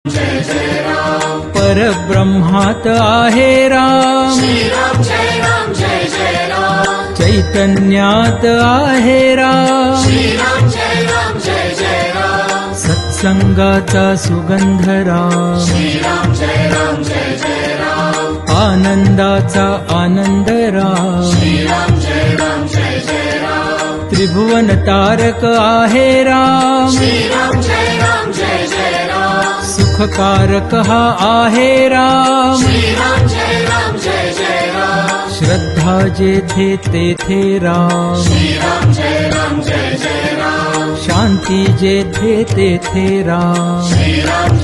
जय जय राम परब्रह्मात आहे राम श्री राम जय जय राम चैतन्यात आहे राम जय जय राम सत्संगाचा सुगंध राम श्री राम जय जय राम आनंदाचा आनंद राम श्री राम जय जय राम त्रिभुवन तारक आहे राम श्री राम जय जय राम सुखकारक हा आहे राम श्री राम जय जय राम श्रद्धा जेथे तेथे राम श्री राम जय जय राम शांती जेथे तेथे राम श्री राम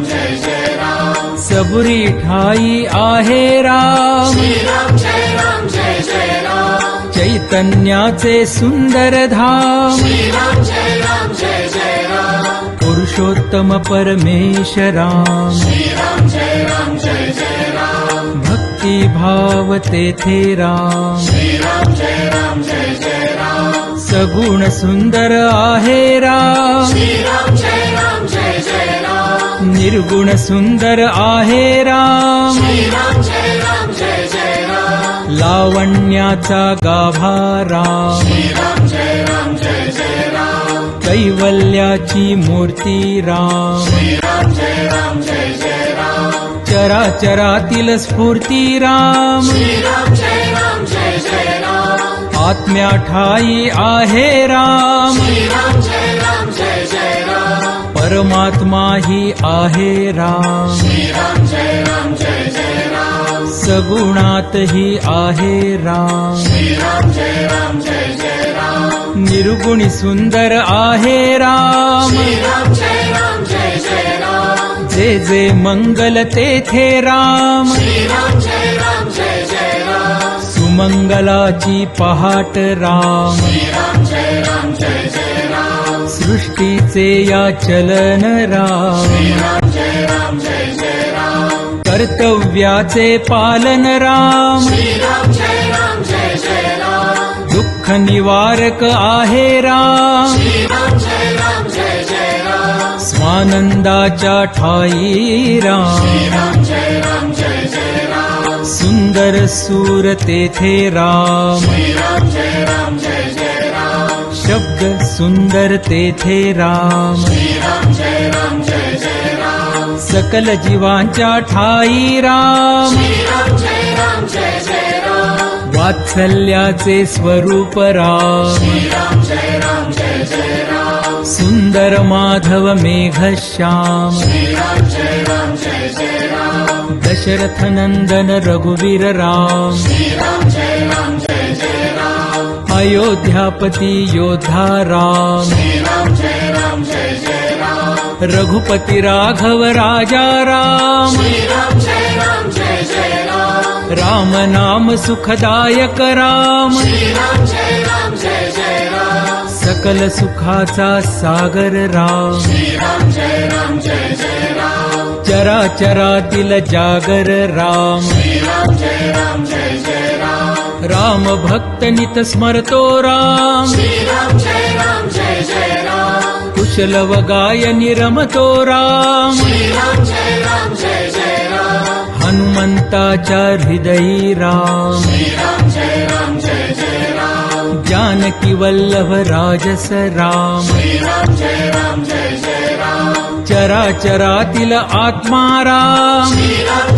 जय जय राम सबुरी ठाई आहे राम श्री राम जय जय राम चैतन्याचे सुंदर धाम श्री राम जय जय राम पुरुषोत्तम परमेश राम श्री राम जय जय राम भक्ती भाव तेथे राम श्री राम जय जय राम सगुण सुंदर आहे राम श्री राम जय जय राम निर्गुण सुंदर आहे राम श्री राम जय जय राम लावण्याचा गाभा राम श्री राम जय जय राम कैवल्याची मूर्ती राम श्री राम जय जय राम चराचरातील स्फूर्ती राम श्री राम जय जय राम आत्म्या ठाई आहे राम श्री राम जय जय राम परमात्मा ही आहे राम श्री राम जय जय राम सगुणात ही आहे राम श्री राम जय जय राम निर्गुणी सुंदर आहे राम श्री राम जय जय राम जे जे मंगल तेथे राम श्री राम जय जय राम सुमंगलाची पहाट राम श्री राम जय जय राम सृष्टीचे या चलन राम श्री राम जय जय राम कर्तव्याचे पालन राम श्री राम जय जय राम दुःख निवारक आहे राम श्री राम जय जय राम स्वानंदाच्या ठाई राम श्री राम जय जय राम सुंदर सूर तेथे राम श्री राम जय जय राम शब्द सुंदर तेथे राम श्री राम जय जय राम सकल जीवांच्या ठाई राम श्री राम जय जय राम वात्सल्याचे स्वरूप राम श्री राम जय जय राम सुंदर माधव मेघश्याम श्री राम जय जय राम दशरथ नंदन रघुवीर राम श्री राम जय जय राम अयोध्यापती योद्धा राम श्री राम जय जय राम रघुपती राघव राजा राम श्री राम जय जय राम राम नाम सुखदायक राम श्री राम जय जय राम सकल सुखाचा सागर राम श्री राम जय जय राम चराचरातील जागर राम श्री राम जय जय राम राम भक्त नित स्मरतो राम श्री राम जय जय राम कुशल व गायनी रमतो राम श्री राम जय जय राम हनुमंताच्या हृदयी राम श्री राम जय जय राम जानकी वल्लभ राजस राम श्री राम जय जय राम चराचरातील आत्मा राम श्री राम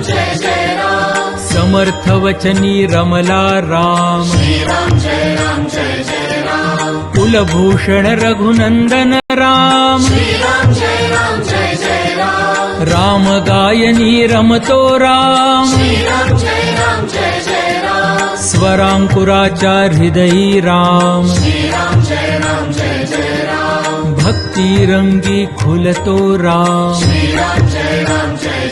जय जय राम समर्थ वचनी रमला राम श्री राम जय जय राम कुलभूषण रघुनंदन राम श्री राम जय जय राम राम गायनी रमतो राम श्री राम जय जय राम स्वरांकुराच्या हृदयी राम श्री राम जय जय राम भक्ती रंगी खुलतो राम श्री राम जय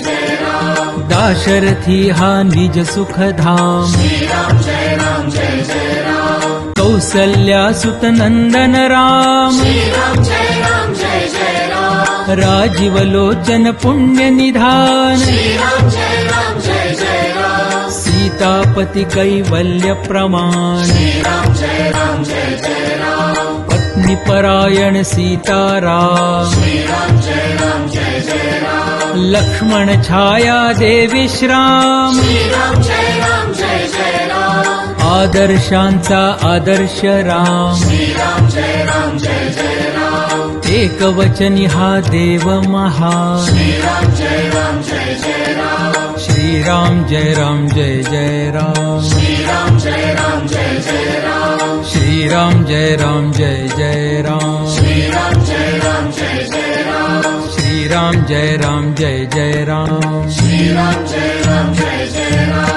जय राम दाशरथी हा निज सुखधाम श्री राम जय जय राम कौसल्या सुत नंदन राम श्री राम जय जय राम राजीवलोचन पुण्य निधान श्री राम जय जय राम सीतापती कैवल्य प्रमाण श्री राम जय जय राम पत्नी परायण सीताराम श्री राम जय जय लक्ष्मण छाया दे विश्राम श्रीराम जय राम जय जय राम आदर्शांचा आदर्श राम श्रीराम जय राम जय जय राम एकवचनी हा देव महान श्रीराम जय राम जय जय राम श्रीराम जय राम जय जय राम श्रीराम जय राम जय जय राम श्रीराम जय राम जय जय राम श्रीराम जय राम जय जय राम श्रीराम जय राम जय जय राम श्रीराम जय राम जय जय राम